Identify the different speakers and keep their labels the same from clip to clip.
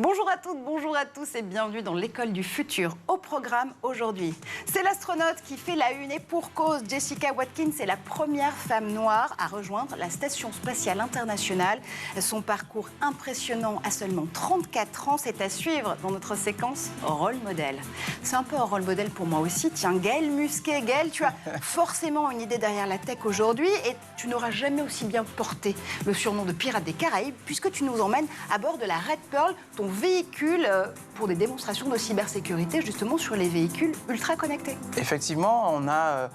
Speaker 1: Bonjour à toutes, bonjour à tous et bienvenue dans l'école du futur. Au programme aujourd'hui, c'est l'astronaute qui fait la une et pour cause. Jessica Watkins est la première femme noire à rejoindre la Station spatiale internationale. Son parcours impressionnant à seulement 34 ans, c'est à suivre dans notre séquence rôle modèle. C'est un peu un rôle modèle pour moi aussi. Tiens, Gaël Musquet, Gaël, tu as forcément une idée derrière la tech aujourd'hui et tu n'auras jamais aussi bien porté le surnom de pirate des Caraïbes puisque tu nous emmènes à bord de la Red Pearl, ton véhicule pour des démonstrations de cybersécurité justement sur les véhicules ultra connectés.
Speaker 2: Effectivement, on a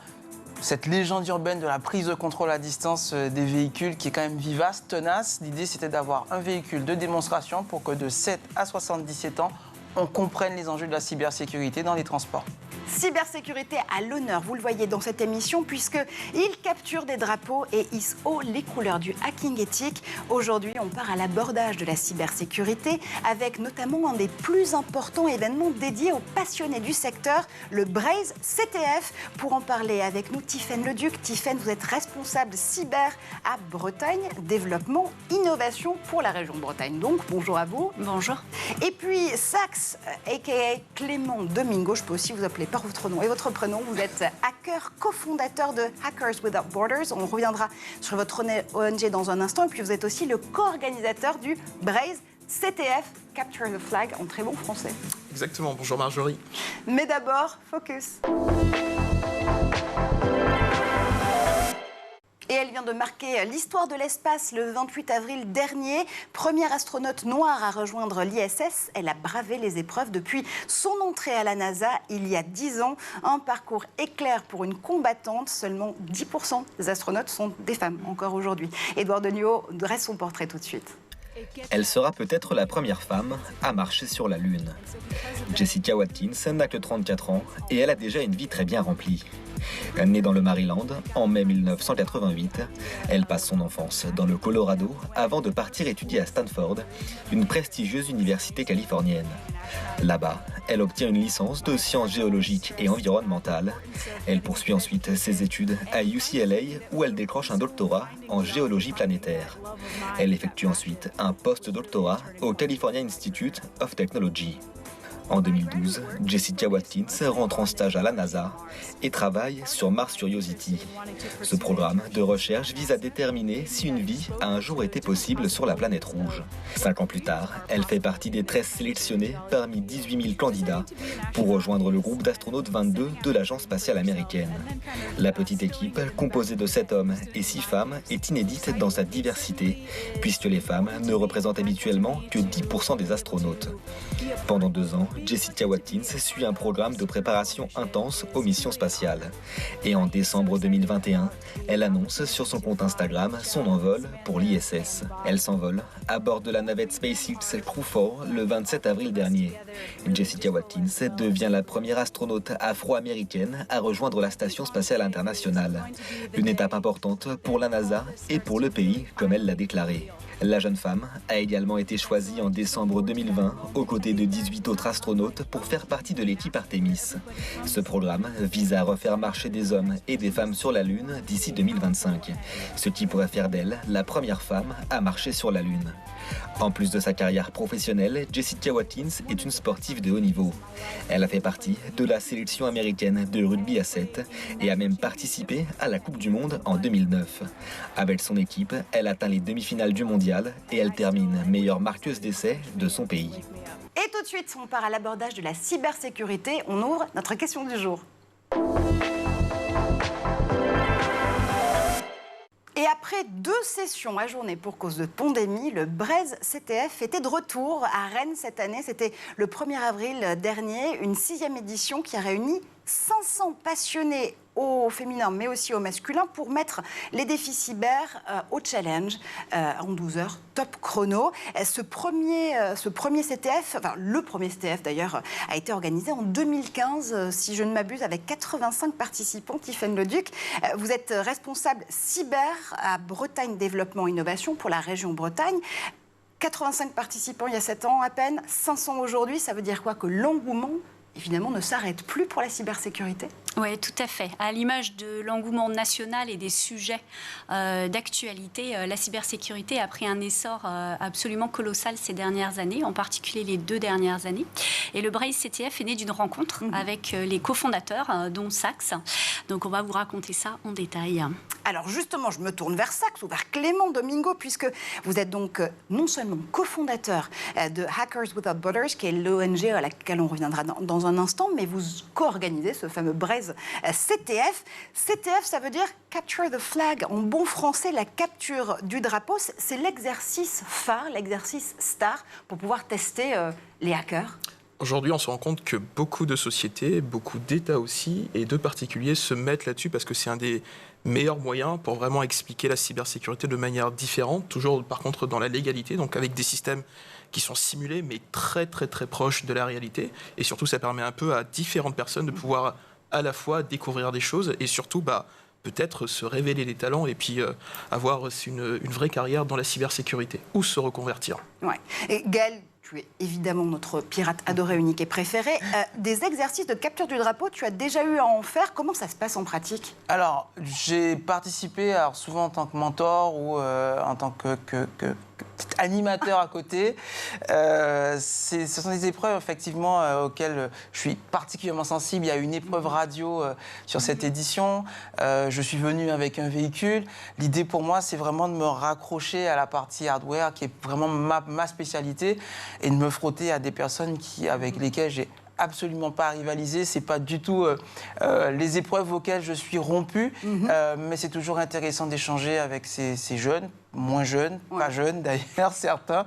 Speaker 2: cette légende urbaine de la prise de contrôle à distance des véhicules qui est quand même vivace, tenace. L'idée, c'était d'avoir un véhicule de démonstration pour que de 7 à 77 ans, on comprenne les enjeux de la cybersécurité dans les transports.
Speaker 1: Cybersécurité à l'honneur, vous le voyez dans cette émission, puisqu'il capture des drapeaux et hisse haut les couleurs du hacking éthique. Aujourd'hui, on part à l'abordage de la cybersécurité avec notamment un des plus importants événements dédiés aux passionnés du secteur, le Braze CTF. Pour en parler avec nous, Tiffaine Leduc. Tiffaine, vous êtes responsable cyber à Bretagne, développement, innovation pour la région Bretagne. Donc, bonjour à vous.
Speaker 3: Bonjour.
Speaker 1: Et puis, Sax, a.k.a. Clément Domingo, je peux aussi vous appeler par votre nom et votre prénom. Vous êtes hacker, cofondateur de Hackers Without Borders. On reviendra sur votre ONG dans un instant. Et puis vous êtes aussi le co-organisateur du Braze CTF, Capture the Flag, en très bon français.
Speaker 4: Exactement, bonjour Marjorie.
Speaker 1: Mais d'abord, focus. Et elle vient de marquer l'histoire de l'espace le 28 avril dernier. Première astronaute noire à rejoindre l'ISS, elle a bravé les épreuves depuis son entrée à la NASA il y a 10 ans. Un parcours éclair pour une combattante. Seulement 10% des astronautes sont des femmes encore aujourd'hui. Édouard Deniau dresse son portrait tout de suite.
Speaker 5: Elle sera peut-être la première femme à marcher sur la Lune. Jessica Watkins n'a que 34 ans et elle a déjà une vie très bien remplie. Née dans le Maryland en mai 1988, elle passe son enfance dans le Colorado avant de partir étudier à Stanford, une prestigieuse université californienne. Là-bas, elle obtient une licence de sciences géologiques et environnementales. Elle poursuit ensuite ses études à UCLA où elle décroche un doctorat en géologie planétaire. Elle effectue ensuite un post-doctorat au California Institute of Technology. En 2012, Jessica Watkins rentre en stage à la NASA et travaille sur Mars Curiosity. Ce programme de recherche vise à déterminer si une vie a un jour été possible sur la planète rouge. 5 ans plus tard, elle fait partie des 13 sélectionnés parmi 18 000 candidats pour rejoindre le groupe d'astronautes 22 de l'Agence spatiale américaine. La petite équipe, composée de 7 hommes et 6 femmes, est inédite dans sa diversité, puisque les femmes ne représentent habituellement que 10% des astronautes. Pendant 2 ans, Jessica Watkins suit un programme de préparation intense aux missions spatiales. Et en décembre 2021, elle annonce sur son compte Instagram son envol pour l'ISS. Elle s'envole à bord de la navette SpaceX Crew 4 le 27 avril dernier. Jessica Watkins devient la première astronaute afro-américaine à rejoindre la Station spatiale internationale. Une étape importante pour la NASA et pour le pays, comme elle l'a déclaré. La jeune femme a également été choisie en décembre 2020 aux côtés de 18 autres astronautes pour faire partie de l'équipe Artemis. Ce programme vise à refaire marcher des hommes et des femmes sur la Lune d'ici 2025, ce qui pourrait faire d'elle la première femme à marcher sur la Lune. En plus de sa carrière professionnelle, Jessica Watkins est une sportive de haut niveau. Elle a fait partie de la sélection américaine de rugby à 7 et a même participé à la Coupe du Monde en 2009. Avec son équipe, elle atteint les demi-finales du mondial et elle termine meilleure marqueuse d'essais de son pays.
Speaker 1: Et tout de suite, on part à l'abordage de la cybersécurité. On ouvre notre question du jour. Et après 2 sessions ajournées pour cause de pandémie, le Braze CTF était de retour à Rennes cette année. C'était le 1er avril dernier, une 6e édition qui a réuni 500 passionnés au féminin mais aussi au masculin pour mettre les défis cyber au challenge en 12 heures, top chrono. Ce premier CTF, enfin le premier CTF d'ailleurs, a été organisé en 2015, si je ne m'abuse, avec 85 participants. Tiffaine Leduc, vous êtes responsable cyber à Bretagne Développement Innovation pour la région Bretagne. 85 participants il y a 7 ans à peine, 500 aujourd'hui, ça veut dire quoi? Que l'engouement évidemment ne s'arrête plus pour la cybersécurité?
Speaker 3: Oui, tout à fait. À l'image de l'engouement national et des sujets d'actualité, la cybersécurité a pris un essor absolument colossal ces dernières années, en particulier les 2 dernières années. Et le Braze CTF est né d'une rencontre avec les cofondateurs, dont Sax. Donc on va vous raconter ça en détail.
Speaker 1: Alors justement, je me tourne vers Sax ou vers Clément Domingo, puisque vous êtes donc non seulement cofondateur de Hackers Without Borders, qui est l'ONG à laquelle on reviendra dans un instant, mais vous co-organisez ce fameux Braze CTF. CTF, ça veut dire Capture the Flag. En bon français, la capture du drapeau, c'est l'exercice phare, l'exercice star pour pouvoir tester les hackers.
Speaker 4: Aujourd'hui, on se rend compte que beaucoup de sociétés, beaucoup d'États aussi, et de particuliers se mettent là-dessus parce que c'est un des meilleurs moyens pour vraiment expliquer la cybersécurité de manière différente, toujours par contre dans la légalité, donc avec des systèmes qui sont simulés mais très très très proches de la réalité. Et surtout, ça permet un peu à différentes personnes de pouvoir à la fois découvrir des choses et surtout peut-être se révéler des talents et puis avoir une vraie carrière dans la cybersécurité ou se reconvertir.
Speaker 1: Ouais. Et Gaël, tu es évidemment notre pirate adoré, unique et préféré. Des exercices de capture du drapeau, tu as déjà eu à en faire. Comment ça se passe en pratique ?
Speaker 2: Alors, j'ai participé, alors souvent en tant que mentor ou en tant que animateur à côté. Ce sont des épreuves, effectivement, auxquelles je suis particulièrement sensible. Il y a une épreuve radio sur cette édition. Je suis venu avec un véhicule. L'idée pour moi, c'est vraiment de me raccrocher à la partie hardware, qui est vraiment ma spécialité, et de me frotter à des personnes avec lesquelles j'ai absolument pas à rivaliser, c'est pas du tout les épreuves auxquelles je suis rompu, mais c'est toujours intéressant d'échanger avec ces jeunes, moins jeunes, pas jeunes d'ailleurs, certains,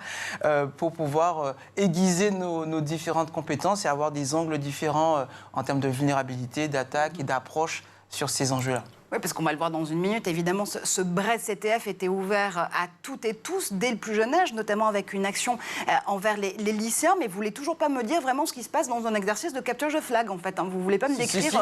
Speaker 2: pour pouvoir aiguiser nos différentes compétences et avoir des angles différents en termes de vulnérabilité, d'attaque et d'approche sur ces enjeux-là.
Speaker 1: Oui, parce qu'on va le voir dans une minute. Évidemment, ce Braze CTF était ouvert à toutes et tous dès le plus jeune âge, notamment avec une action envers les lycéens. Mais vous ne voulez toujours pas me dire vraiment ce qui se passe dans un exercice de capture de flag, en fait. Hein. Vous ne voulez pas me décrire...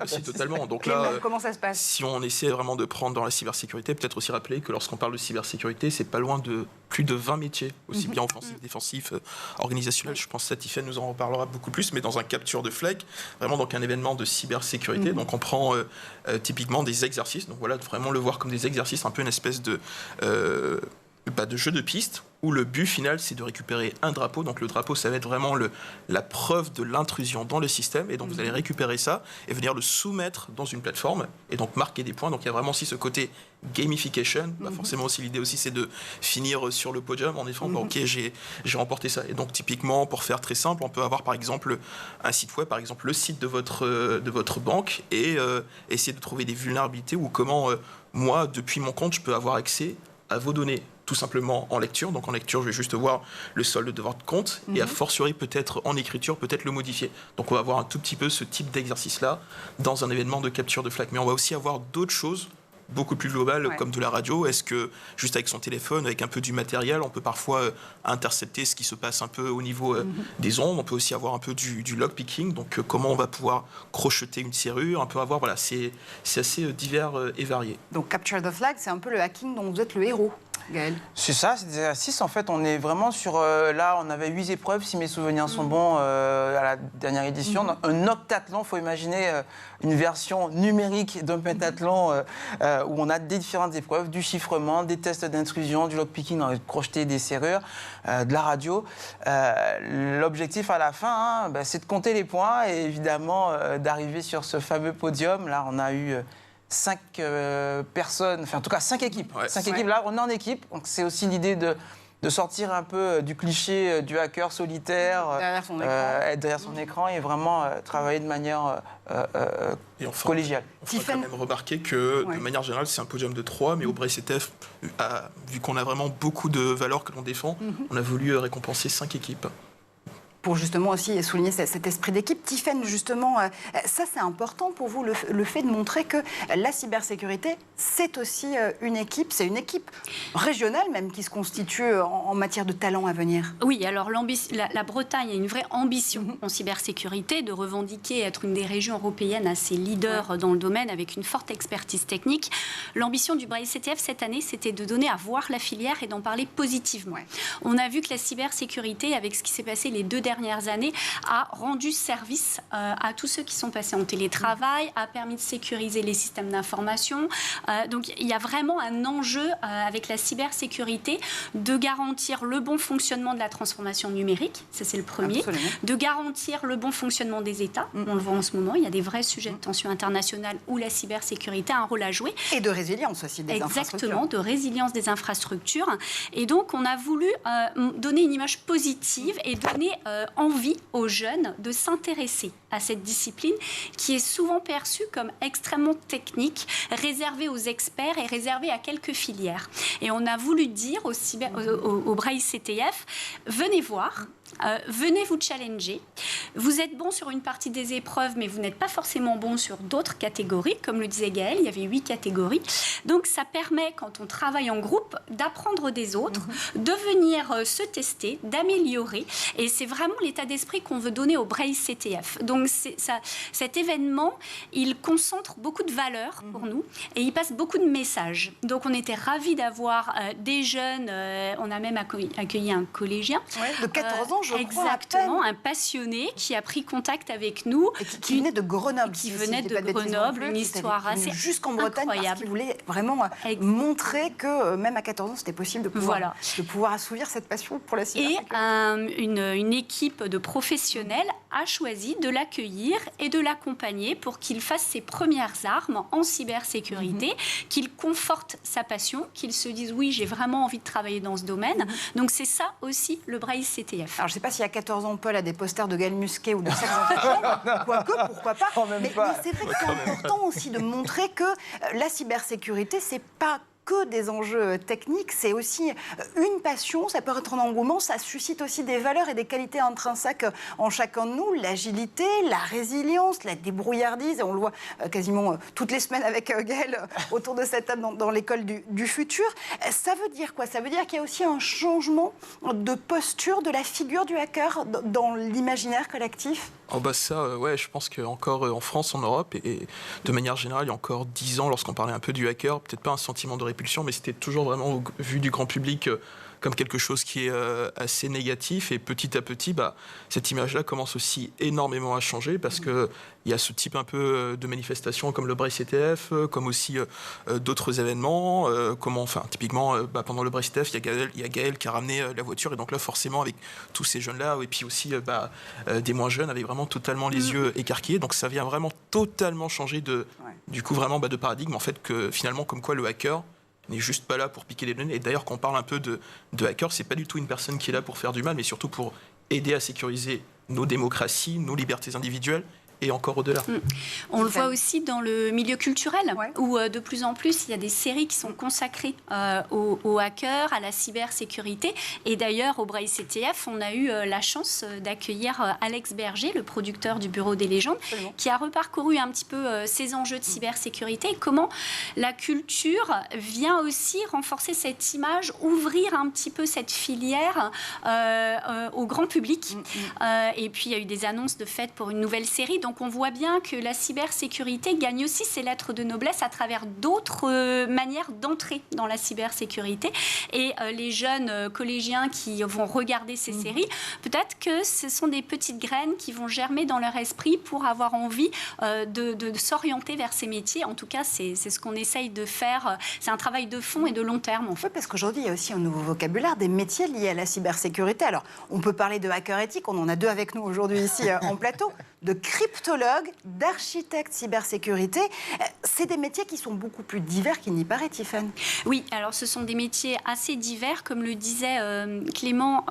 Speaker 4: Si, totalement. Donc
Speaker 1: Clément,
Speaker 4: là,
Speaker 1: comment ça se passe ?
Speaker 4: Si on essaie vraiment de prendre dans la cybersécurité, peut-être aussi rappeler que lorsqu'on parle de cybersécurité, c'est pas loin de plus de 20 métiers, aussi bien offensifs, défensifs, organisationnels. Je pense que Tiffen nous en reparlera beaucoup plus, mais dans un capture de flag, vraiment donc un événement de cybersécurité. Donc on prend typiquement des exercices, donc voilà, vraiment le voir comme des exercices, un peu une espèce de jeu de piste, où le but final, c'est de récupérer un drapeau. Donc le drapeau, ça va être vraiment la preuve de l'intrusion dans le système. Et donc vous allez récupérer ça et venir le soumettre dans une plateforme et donc marquer des points. Donc il y a vraiment aussi ce côté gamification. Forcément aussi, l'idée aussi, c'est de finir sur le podium en effet. Ok, j'ai remporté ça. Et donc typiquement, pour faire très simple, on peut avoir par exemple un site web, par exemple le site de votre banque, et essayer de trouver des vulnérabilités ou comment moi, depuis mon compte, je peux avoir accès à vos données, tout simplement en lecture. Donc en lecture, je vais juste voir le solde de votre compte et a fortiori peut-être en écriture, peut-être le modifier. Donc on va avoir un tout petit peu ce type d'exercice-là dans un événement de capture de flag. Mais on va aussi avoir d'autres choses beaucoup plus globales, comme de la radio. Est-ce que juste avec son téléphone, avec un peu du matériel, on peut parfois intercepter ce qui se passe un peu au niveau des ondes. On peut aussi avoir un peu du lockpicking, donc comment on va pouvoir crocheter une serrure, un peu avoir, voilà, c'est assez divers et varié.
Speaker 1: Donc Capture the Flag, c'est un peu le hacking dont vous êtes le héros, Gaël.
Speaker 2: C'est ça, c'est des exercices. En fait, on est vraiment sur... là, on avait 8 épreuves, si mes souvenirs sont bons, à la dernière édition. Un octathlon, il faut imaginer une version numérique d'un pentathlon où on a des différentes épreuves, du chiffrement, des tests d'intrusion, du lockpicking, crocheter des serrures, de la radio. L'objectif à la fin, c'est de compter les points et évidemment d'arriver sur ce fameux podium. Là, on a eu... 5 personnes, enfin en tout cas 5 équipes. 5 équipes, là on est en équipe, donc c'est aussi l'idée de sortir un peu du cliché du hacker solitaire, être derrière son écran et vraiment travailler de manière collégiale.
Speaker 4: On peut quand même remarquer que de manière générale c'est un podium de 3, mais au Braze CTF, vu qu'on a vraiment beaucoup de valeurs que l'on défend, on a voulu récompenser 5 équipes.
Speaker 1: Pour justement aussi souligner cet esprit d'équipe. Tiffen, justement, ça c'est important pour vous, le fait de montrer que la cybersécurité, c'est aussi une équipe, c'est une équipe régionale même qui se constitue en matière de talent à venir.
Speaker 3: Oui, alors la Bretagne a une vraie ambition en cybersécurité de revendiquer être une des régions européennes assez leaders dans le domaine avec une forte expertise technique. L'ambition du Braze CTF cette année, c'était de donner à voir la filière et d'en parler positivement. On a vu que la cybersécurité, avec ce qui s'est passé les 2 dernières années, a rendu service à tous ceux qui sont passés en télétravail, a permis de sécuriser les systèmes d'information. Donc, il y a vraiment un enjeu avec la cybersécurité de garantir le bon fonctionnement de la transformation numérique, ça c'est le premier, de garantir le bon fonctionnement des États, on le voit en ce moment, il y a des vrais sujets de tension internationale où la cybersécurité a un rôle à jouer.
Speaker 1: Et de résilience aussi des infrastructures.
Speaker 3: Exactement, de résilience des infrastructures. Et donc, on a voulu donner une image positive et donner envie aux jeunes de s'intéresser à cette discipline qui est souvent perçue comme extrêmement technique, réservée aux experts et réservée à quelques filières. Et on a voulu dire au Braille CTF, venez voir, venez vous challenger. Vous êtes bon sur une partie des épreuves, mais vous n'êtes pas forcément bon sur d'autres catégories. Comme le disait Gaël, il y avait 8 catégories. Donc, ça permet, quand on travaille en groupe, d'apprendre des autres, de venir se tester, d'améliorer. Et c'est vraiment l'état d'esprit qu'on veut donner au Braille CTF. Donc, cet événement, il concentre beaucoup de valeurs pour nous et il passe beaucoup de messages. Donc, on était ravis d'avoir des jeunes. On a même accueilli un collégien.
Speaker 1: Ouais, de 14 ans, je crois.
Speaker 3: Exactement, un passionné qui a pris contact avec nous.
Speaker 1: Et qui venait de Grenoble.
Speaker 3: Qui venait de Grenoble, une histoire assez
Speaker 1: jusqu'en Bretagne,
Speaker 3: incroyable.
Speaker 1: Parce qu'il voulait vraiment montrer que même à 14 ans, c'était possible de pouvoir assouvir cette passion pour la cybersécurité.
Speaker 3: Et une équipe de professionnels a choisi de l'accueillir et de l'accompagner pour qu'il fasse ses premières armes en cybersécurité, qu'il conforte sa passion, qu'il se dise oui, j'ai vraiment envie de travailler dans ce domaine. Donc c'est ça aussi le Braille CTF.
Speaker 1: Alors je ne sais pas s'il y a 14 ans, Paul a des posters de Gaël Musquet ou de Serge Antoine, quoique, pourquoi pas. Mais c'est vrai que c'est important aussi de montrer que la cybersécurité, c'est pas que des enjeux techniques, c'est aussi une passion, ça peut être un engouement, ça suscite aussi des valeurs et des qualités intrinsèques en chacun de nous, l'agilité, la résilience, la débrouillardise, et on le voit quasiment toutes les semaines avec Gaël autour de cette table dans l'école du futur. Ça veut dire quoi? Ça veut dire qu'il y a aussi un changement de posture de la figure du hacker dans l'imaginaire collectif?
Speaker 4: Oh bah ça, ouais, je pense qu'encore en France, en Europe, et de manière générale, il y a encore 10 ans, lorsqu'on parlait un peu du hacker, peut-être pas un sentiment de répulsion, mais c'était toujours vraiment vu du grand public comme quelque chose qui est assez négatif. Et petit à petit, cette image-là commence aussi énormément à changer parce qu'il y a ce type un peu de manifestations comme le Braille CTF, comme aussi d'autres événements. Typiquement, pendant le Braille CTF, il y a Gaël qui a ramené la voiture. Et donc là, forcément, avec tous ces jeunes-là, et puis aussi des moins jeunes, avec vraiment totalement les yeux écarquillés. Donc ça vient vraiment totalement changer de paradigme, en fait, que finalement, comme quoi le hacker n'est juste pas là pour piquer les données. Et d'ailleurs, quand on parle un peu de hacker, c'est pas du tout une personne qui est là pour faire du mal, mais surtout pour aider à sécuriser nos démocraties, nos libertés individuelles, et encore au-delà.
Speaker 3: On le voit aussi dans le milieu culturel, où de plus en plus, il y a des séries qui sont consacrées aux hackers, à la cybersécurité. Et d'ailleurs, au Braille CTF, on a eu la chance d'accueillir Alex Berger, le producteur du Bureau des légendes, qui a reparcouru un petit peu ces enjeux de cybersécurité et comment la culture vient aussi renforcer cette image, ouvrir un petit peu cette filière au grand public. Et puis, il y a eu des annonces de fait pour une nouvelle série. Donc, on voit bien que la cybersécurité gagne aussi ses lettres de noblesse à travers d'autres manières d'entrer dans la cybersécurité. Et les jeunes collégiens qui vont regarder ces séries, peut-être que ce sont des petites graines qui vont germer dans leur esprit pour avoir envie de s'orienter vers ces métiers. En tout cas, c'est ce qu'on essaye de faire. C'est un travail de fond et de long terme, en fait.
Speaker 1: Parce qu'aujourd'hui, il y a aussi un nouveau vocabulaire, des métiers liés à la cybersécurité. Alors, on peut parler de hacker éthique, on en a deux avec nous aujourd'hui ici en plateau, de cryptologue, d'architecte cybersécurité. C'est des métiers qui sont beaucoup plus divers qu'il n'y paraît, Tiffany.
Speaker 3: Oui, alors ce sont des métiers assez divers, comme le disait Clément,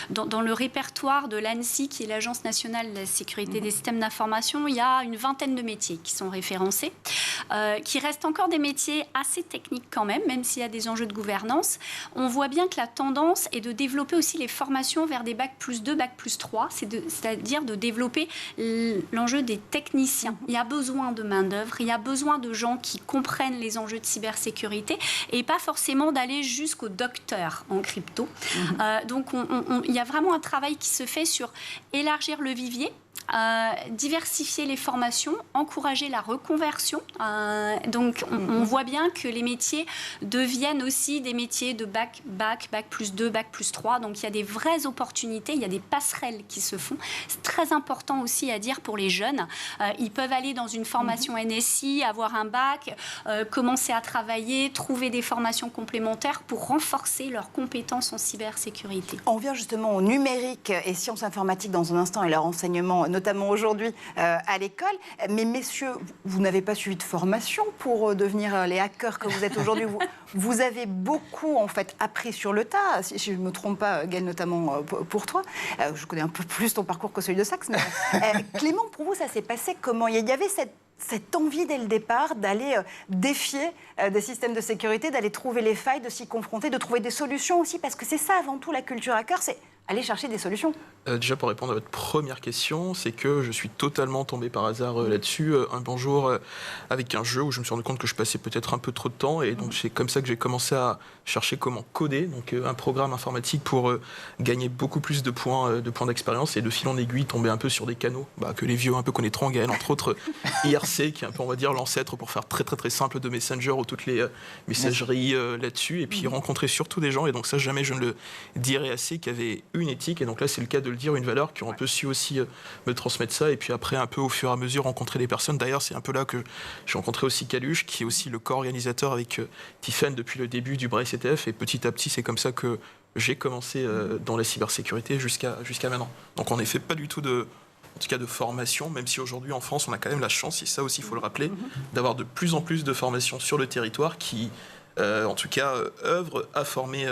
Speaker 3: dans le répertoire de l'ANSSI, qui est l'Agence nationale de la sécurité des systèmes d'information, il y a une vingtaine de métiers qui sont référencés, qui restent encore des métiers assez techniques quand même s'il y a des enjeux de gouvernance. On voit bien que la tendance est de développer aussi les formations vers des bac plus 2, bac plus 3, c'est-à-dire de développer l'enjeu des techniciens. Il y a besoin de main-d'œuvre, il y a besoin de gens qui comprennent les enjeux de cybersécurité et pas forcément d'aller jusqu'au docteur en crypto. Donc, il y a vraiment un travail qui se fait sur élargir le vivier diversifier les formations, encourager la reconversion. Donc, on voit bien que les métiers deviennent aussi des métiers de bac plus 2, bac plus 3. Donc, il y a des vraies opportunités, il y a des passerelles qui se font. C'est très important aussi à dire pour les jeunes. Ils peuvent aller dans une formation NSI, avoir un bac, commencer à travailler, trouver des formations complémentaires pour renforcer leurs compétences en cybersécurité.
Speaker 1: On vient justement au numérique et sciences informatiques dans un instant et leur enseignement, notamment aujourd'hui à l'école. Mais messieurs, vous n'avez pas suivi de formation pour devenir les hackers que vous êtes aujourd'hui. Vous avez beaucoup en fait appris sur le tas. Si je ne me trompe pas, Gaëlle, notamment pour toi. Je connais un peu plus ton parcours que celui de Saxe. Mais, Clément, pour vous, ça s'est passé comment? Il y avait cette envie dès le départ d'aller défier des systèmes de sécurité, d'aller trouver les failles, de s'y confronter, de trouver des solutions aussi, parce que c'est ça avant tout la culture hacker, c'est aller chercher des solutions.
Speaker 4: Déjà, pour répondre à votre première question, c'est que je suis totalement tombé par hasard là-dessus. Un bon jour, avec un jeu où je me suis rendu compte que je passais peut-être un peu trop de temps. Et donc, c'est comme ça que j'ai commencé à chercher comment coder. Donc, un programme informatique pour gagner beaucoup plus de points d'expérience. Et de fil en aiguille, tomber un peu sur des canaux que les vieux un peu connaîtront, Gaël, entre autres IRC, qui est un peu, on va dire, l'ancêtre, pour faire très, très, très simple, de Messenger ou toutes les messageries là-dessus. Et puis, rencontrer surtout des gens. Et donc, ça, jamais je ne le dirai assez, qui avaient une éthique, et donc là c'est le cas de le dire, une valeur, qui ont un peu su aussi me transmettre ça, et puis après un peu au fur et à mesure rencontrer des personnes. D'ailleurs c'est un peu là que j'ai rencontré aussi Caluche, qui est aussi le co-organisateur avec Tiffen depuis le début du Braille CTF, et petit à petit c'est comme ça que j'ai commencé dans la cybersécurité jusqu'à maintenant. Donc en effet pas du tout de formation, même si aujourd'hui en France on a quand même la chance, et ça aussi il faut le rappeler, d'avoir de plus en plus de formations sur le territoire qui en tout cas, œuvre à former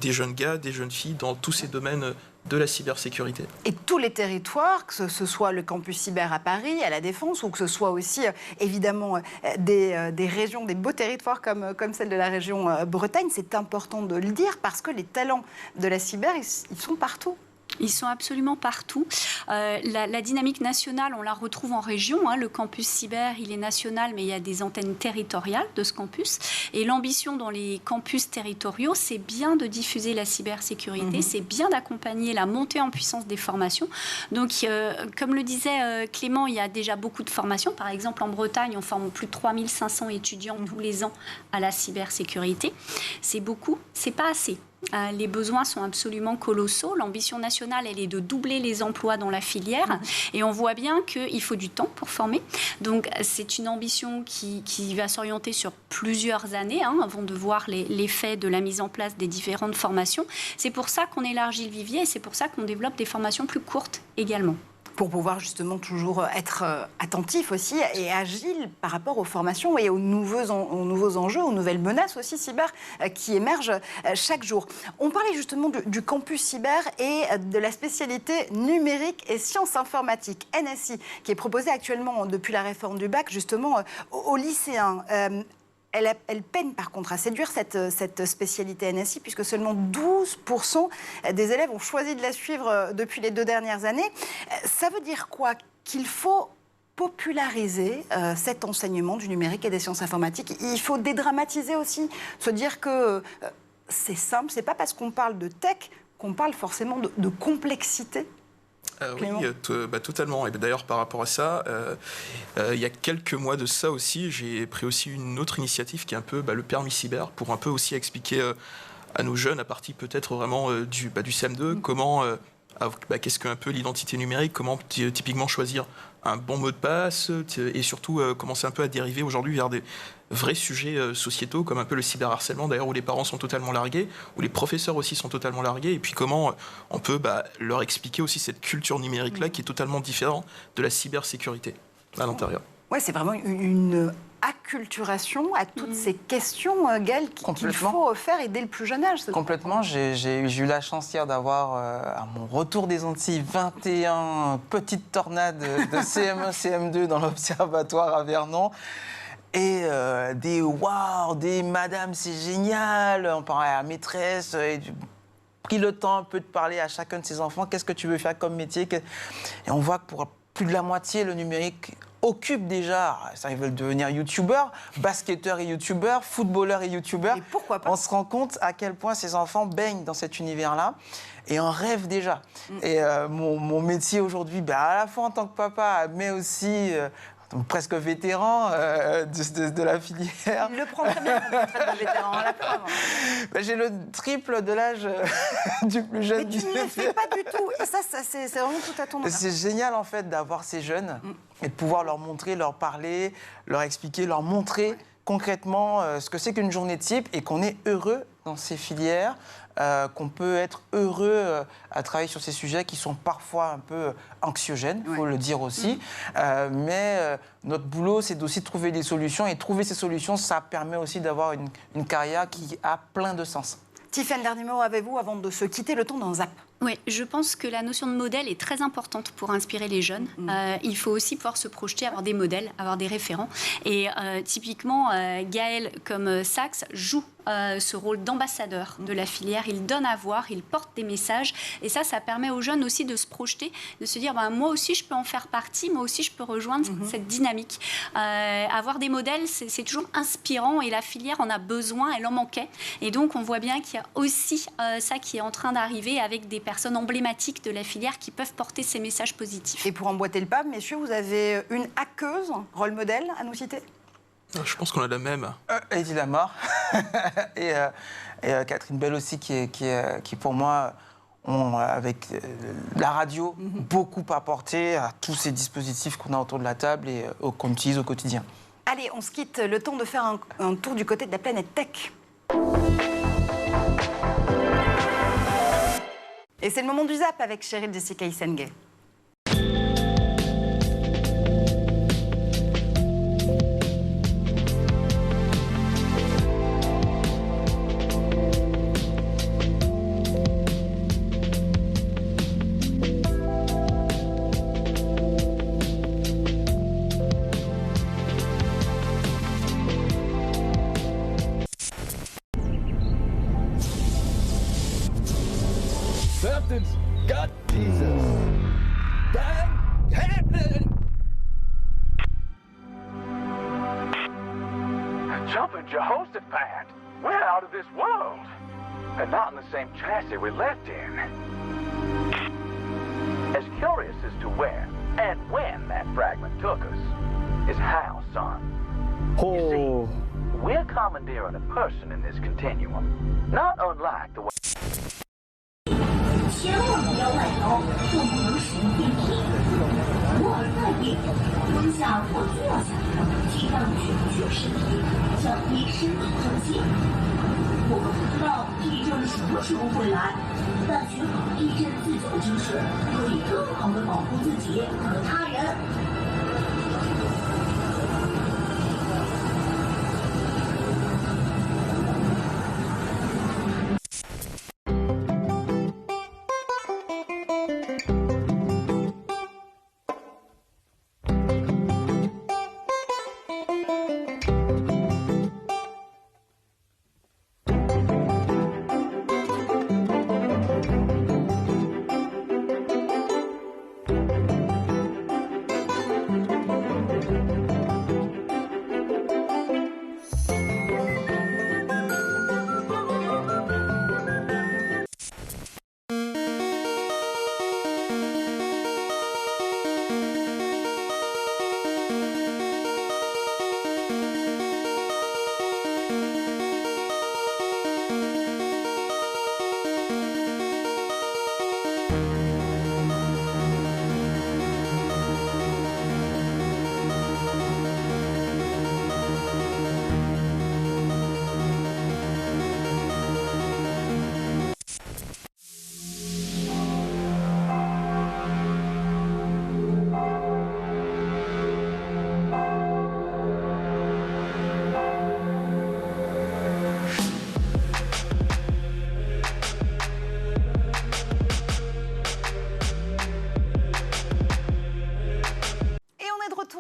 Speaker 4: des jeunes gars, des jeunes filles dans tous ces domaines de la cybersécurité.
Speaker 1: Et tous les territoires, que ce soit le campus cyber à Paris, à La Défense, ou que ce soit aussi, évidemment, des régions, des beaux territoires comme celle de la région Bretagne, c'est important de le dire, parce que les talents de la cyber, ils sont partout.
Speaker 3: Ils sont absolument partout. La dynamique nationale, on la retrouve en région. Le campus cyber, il est national, mais il y a des antennes territoriales de ce campus. Et l'ambition dans les campus territoriaux, c'est bien de diffuser la cybersécurité, c'est bien d'accompagner la montée en puissance des formations. Donc, comme le disait Clément, il y a déjà beaucoup de formations. Par exemple, en Bretagne, on forme plus de 3500 étudiants tous les ans à la cybersécurité. C'est beaucoup, c'est pas assez. Les besoins sont absolument colossaux. L'ambition nationale, elle est de doubler les emplois dans la filière. Et on voit bien qu'il faut du temps pour former. Donc, c'est une ambition qui va s'orienter sur plusieurs années avant de voir l'effet de la mise en place des différentes formations. C'est pour ça qu'on élargit le vivier et c'est pour ça qu'on développe des formations plus courtes également.
Speaker 1: Pour pouvoir justement toujours être attentif aussi et agile par rapport aux formations et aux nouveaux enjeux, aux nouvelles menaces aussi cyber qui émergent chaque jour. On parlait justement du campus cyber et de la spécialité numérique et sciences informatiques, NSI, qui est proposée actuellement depuis la réforme du bac justement aux lycéens. Elle peine par contre à séduire cette spécialité NSI, puisque seulement 12% des élèves ont choisi de la suivre depuis les 2 dernières années. Ça veut dire quoi? Qu'il faut populariser cet enseignement du numérique et des sciences informatiques. Il faut dédramatiser aussi, se dire que c'est simple, c'est pas parce qu'on parle de tech qu'on parle forcément de complexité.
Speaker 4: Oui, totalement. Et d'ailleurs, par rapport à ça, il y a quelques mois de ça aussi, j'ai pris aussi une autre initiative qui est un peu le permis cyber, pour un peu aussi expliquer à nos jeunes, à partir peut-être vraiment du CM2, comment, qu'est-ce qu'un peu l'identité numérique, comment typiquement choisir un bon mot de passe, et surtout commencer un peu à dériver aujourd'hui vers des vrais sujets sociétaux, comme un peu le cyberharcèlement d'ailleurs, où les parents sont totalement largués, où les professeurs aussi sont totalement largués, et puis comment on peut leur expliquer aussi cette culture numérique-là qui est totalement différente de la cybersécurité à l'intérieur.
Speaker 1: Ouais, c'est vraiment une acculturation à toutes ces questions, Gaëlle, qu'il faut faire et dès le plus jeune âge.
Speaker 2: Complètement. J'ai eu la chance hier d'avoir, à mon retour des Antilles, 21 petites tornades de CM1, CM2 dans l'observatoire à Vernon. Et des madame, c'est génial. On parlait à la maîtresse, et pris le temps un peu de parler à chacun de ses enfants. Qu'est-ce que tu veux faire comme métier? Et on voit que pour plus de la moitié, le numérique occupent déjà, ça, ils veulent devenir youtubeurs, basketteurs et youtubeurs, footballeurs et youtubeurs.
Speaker 1: Et pourquoi pas?
Speaker 2: On se rend compte à quel point ces enfants baignent dans cet univers-là et en rêvent déjà. Et mon métier aujourd'hui, à la fois en tant que papa, mais aussi presque vétéran de la filière.
Speaker 1: Il le prend très bien, votre retraite de vétéran, la preuve.
Speaker 2: J'ai le triple de l'âge du plus jeune.
Speaker 1: Mais tu ne le fais pas du tout. Et ça c'est vraiment tout à ton honneur.
Speaker 2: C'est génial, en fait, d'avoir ces jeunes et de pouvoir leur montrer, leur parler, leur expliquer, leur montrer concrètement ce que c'est qu'une journée type et qu'on est heureux dans ces filières, qu'on peut être heureux à travailler sur ces sujets qui sont parfois un peu anxiogènes, il faut le dire aussi. Mais notre boulot, c'est aussi de trouver des solutions. Et trouver ces solutions, ça permet aussi d'avoir une carrière qui a plein de sens.
Speaker 1: Tiffaine, dernier mot avec vous avant de se quitter, le temps d'un zap.
Speaker 3: Oui, je pense que la notion de modèle est très importante pour inspirer les jeunes. Il faut aussi pouvoir se projeter, avoir des modèles, avoir des référents. Et typiquement, Gaël, comme Saks, joue ce rôle d'ambassadeur de la filière. Il donne à voir, il porte des messages. Et ça permet aux jeunes aussi de se projeter, de se dire, moi aussi, je peux en faire partie, moi aussi, je peux rejoindre cette dynamique. Avoir des modèles, c'est toujours inspirant. Et la filière en a besoin, elle en manquait. Et donc, on voit bien qu'il y a aussi ça qui est en train d'arriver avec des personnes emblématiques de la filière qui peuvent porter ces messages positifs.
Speaker 1: Et pour emboîter le pas, messieurs, vous avez une hackeuse, rôle modèle à nous citer?
Speaker 4: Je pense qu'on a la même.
Speaker 2: Eddie Lamar et Catherine Bell aussi, qui pour moi, ont, avec la radio, beaucoup apporté à tous ces dispositifs qu'on a autour de la table et qu'on utilise au quotidien.
Speaker 1: Allez, on se quitte. Le temps de faire un tour du côté de la planète tech. Et c'est le moment du zap avec Cheryl Jessica Isengay.
Speaker 6: Something's got Jesus. Damn happening. Jumping Jehoshaphat. We're out of this world. And not in the same chassis we left in. As curious as to where and when that fragment took us is how, son. You see, we're commandeering a person in this continuum. Not unlike the way...
Speaker 7: 千万不要外逃，更不能使用电梯。莫尔在电，蹲下或坐下，尽量卷曲身体，降低身体重心。我们不知道地震什么时候会来，但学好地震自救知识，可以更好地保护自己和他人。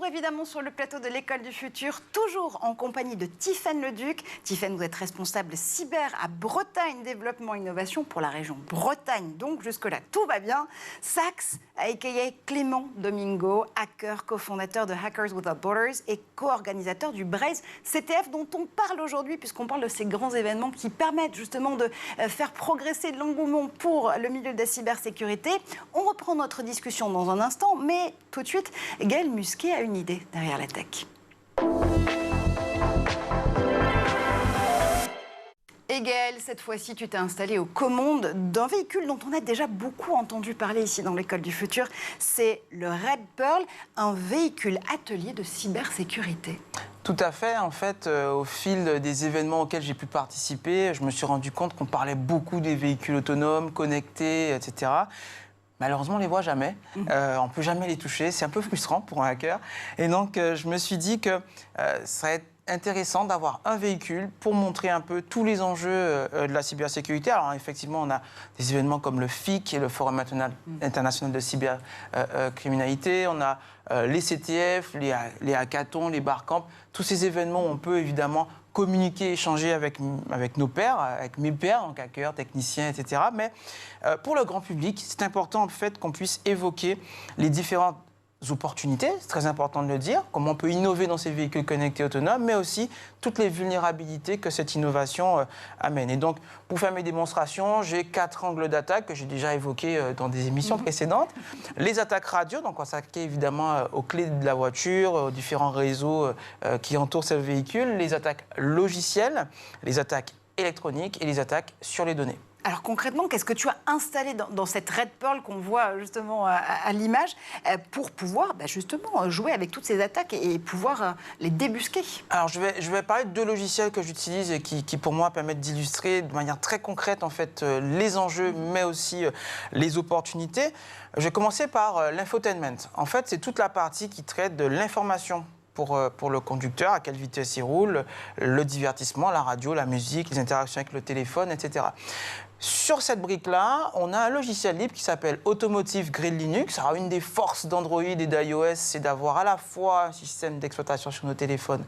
Speaker 1: Évidemment sur le plateau de l'École du Futur, toujours en compagnie de Tiffaine Leduc. Tiffaine, vous êtes responsable cyber à Bretagne Développement Innovation pour la région Bretagne. Donc jusque-là, tout va bien. Saks, a.k.a. Clément Domingo, hacker, cofondateur de Hackers Without Borders et co-organisateur du Braze CTF dont on parle aujourd'hui, puisqu'on parle de ces grands événements qui permettent justement de faire progresser l'engouement pour le milieu de la cybersécurité. On reprend notre discussion dans un instant, mais tout de suite, Gaël Musquet a une idée derrière la tech. Et Gaël, cette fois-ci, tu t'es installé aux commandes d'un véhicule dont on a déjà beaucoup entendu parler ici dans l'École du Futur. C'est le Red Pearl, un véhicule atelier de cybersécurité.
Speaker 2: Tout à fait. En fait, au fil des événements auxquels j'ai pu participer, je me suis rendu compte qu'on parlait beaucoup des véhicules autonomes, connectés, etc. Malheureusement, on ne les voit jamais. On ne peut jamais les toucher. C'est un peu frustrant pour un hacker. Et donc, je me suis dit que ça serait intéressant d'avoir un véhicule pour montrer un peu tous les enjeux de la cybersécurité. Alors, effectivement, on a des événements comme le FIC et le Forum international de cybercriminalité. On a les CTF, les hackathons, les barcamps. Tous ces événements où on peut évidemment communiquer, échanger avec nos pairs, avec mes pairs, donc hackers, techniciens, etc. Mais pour le grand public, c'est important en fait qu'on puisse évoquer les différentes opportunités, c'est très important de le dire, comment on peut innover dans ces véhicules connectés autonomes, mais aussi toutes les vulnérabilités que cette innovation amène. Et donc, pour faire mes démonstrations, j'ai 4 angles d'attaque que j'ai déjà évoqués dans des émissions précédentes. Les attaques radio, donc on s'attaque évidemment aux clés de la voiture, aux différents réseaux qui entourent ce véhicule, les attaques logicielles, les attaques électroniques et les attaques sur les données.
Speaker 1: Alors concrètement, qu'est-ce que tu as installé dans cette Red Pearl qu'on voit justement à l'image pour pouvoir justement jouer avec toutes ces attaques et pouvoir les débusquer? Alors
Speaker 2: je vais parler de 2 logiciels que j'utilise et qui pour moi permettent d'illustrer de manière très concrète en fait les enjeux mais aussi les opportunités. Je vais commencer par l'infotainment. En fait, c'est toute la partie qui traite de l'information pour le conducteur, à quelle vitesse il roule, le divertissement, la radio, la musique, les interactions avec le téléphone, etc. Sur cette brique-là, on a un logiciel libre qui s'appelle Automotive Grade Linux. Alors, une des forces d'Android et d'iOS, c'est d'avoir à la fois un système d'exploitation sur nos téléphones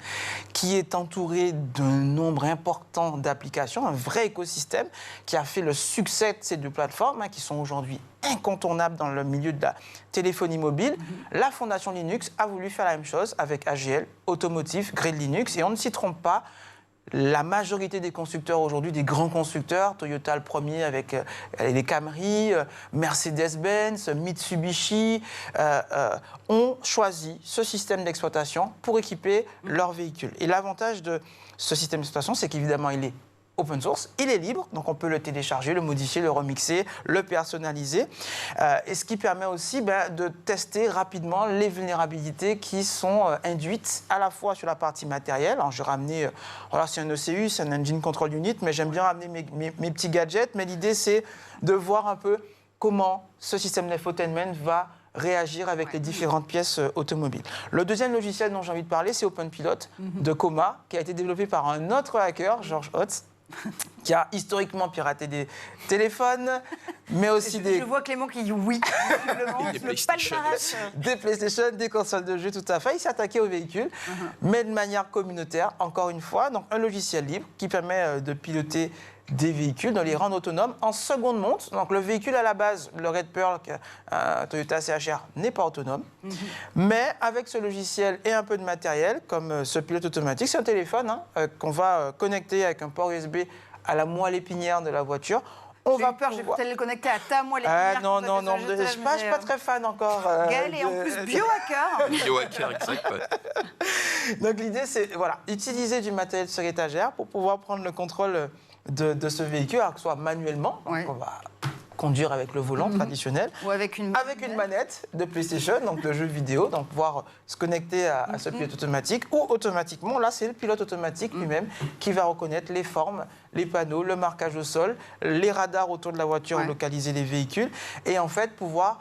Speaker 2: qui est entouré d'un nombre important d'applications, un vrai écosystème qui a fait le succès de ces 2 plateformes qui sont aujourd'hui incontournables dans le milieu de la téléphonie mobile. La Fondation Linux a voulu faire la même chose avec AGL, Automotive Grade Linux. Et on ne s'y trompe pas, la majorité des constructeurs aujourd'hui, des grands constructeurs, Toyota le premier avec les Camry, Mercedes-Benz, Mitsubishi, ont choisi ce système d'exploitation pour équiper leurs véhicules. Et l'avantage de ce système d'exploitation, c'est qu'évidemment, il est open source, il est libre, donc on peut le télécharger, le modifier, le remixer, le personnaliser, et ce qui permet aussi de tester rapidement les vulnérabilités qui sont induites à la fois sur la partie matérielle. Alors, je vais ramener, voilà, c'est un ECU, c'est un Engine Control Unit, mais j'aime bien ramener mes petits gadgets, mais l'idée c'est de voir un peu comment ce système d'infotainment va réagir avec les différentes pièces automobiles. Le deuxième logiciel dont j'ai envie de parler, c'est OpenPilot de Coma, qui a été développé par un autre hacker, George Hotz, qui a historiquement piraté des téléphones, mais aussi des...
Speaker 1: Je vois Clément qui dit oui,
Speaker 2: des PlayStation, des consoles de jeux, tout à fait. Il s'est attaqué aux véhicules, mais de manière communautaire, encore une fois. Donc un logiciel libre qui permet de piloter des véhicules, de les rendre autonomes en seconde monte. Donc le véhicule à la base, le Red Pearl, Toyota CHR, n'est pas autonome. Mais avec ce logiciel et un peu de matériel, comme ce pilote automatique, c'est un téléphone qu'on va connecter avec un port USB à la moelle épinière de la voiture.
Speaker 1: On va peur, je vais peut-être le connecter à ta moelle épinière.
Speaker 2: Non, je ne suis pas très fan encore.
Speaker 1: Gaël est en plus biohacker.
Speaker 4: Biohacker, exact.
Speaker 2: Donc l'idée, c'est utiliser du matériel sur étagère pour pouvoir prendre le contrôle de ce véhicule, alors que ce soit manuellement, donc on va conduire avec le volant traditionnel,
Speaker 1: ou avec une
Speaker 2: manette de PlayStation, donc de jeux vidéo, donc pouvoir se connecter à ce pilote automatique, ou automatiquement, là c'est le pilote automatique lui-même qui va reconnaître les formes, les panneaux, le marquage au sol, les radars autour de la voiture, localiser les véhicules, et en fait pouvoir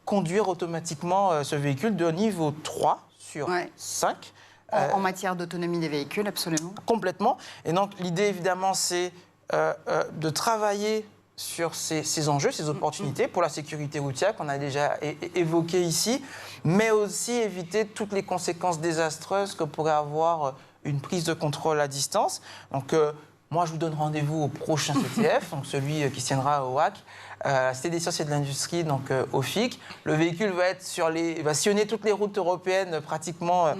Speaker 2: conduire automatiquement ce véhicule de niveau 3 sur 5.
Speaker 1: En matière d'autonomie des véhicules, absolument.
Speaker 2: Complètement. Et donc, l'idée, évidemment, c'est de travailler sur ces enjeux, ces opportunités pour la sécurité routière qu'on a déjà évoquées ici, mais aussi éviter toutes les conséquences désastreuses que pourrait avoir une prise de contrôle à distance. Donc, Moi, je vous donne rendez-vous au prochain CTF, donc celui qui se tiendra au HAC, la Cité des sciences et de l'industrie, donc au FIC. Le véhicule va sillonner toutes les routes européennes pratiquement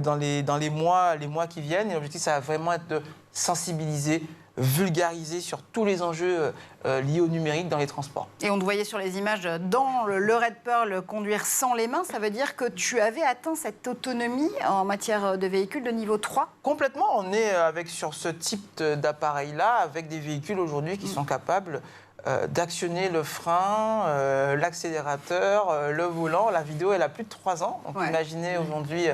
Speaker 2: dans les mois qui viennent. Et l'objectif, ça va vraiment être de sensibiliser, vulgariser sur tous les enjeux liés au numérique dans les transports.
Speaker 1: Et on te voyait sur les images dans le Red Pearl conduire sans les mains, ça veut dire que tu avais atteint cette autonomie en matière de véhicules de niveau 3 ?
Speaker 2: Complètement, on est sur ce type d'appareil-là, avec des véhicules aujourd'hui qui sont capables d'actionner le frein, l'accélérateur, le volant. La vidéo, elle a plus de 3 ans. Donc imaginez aujourd'hui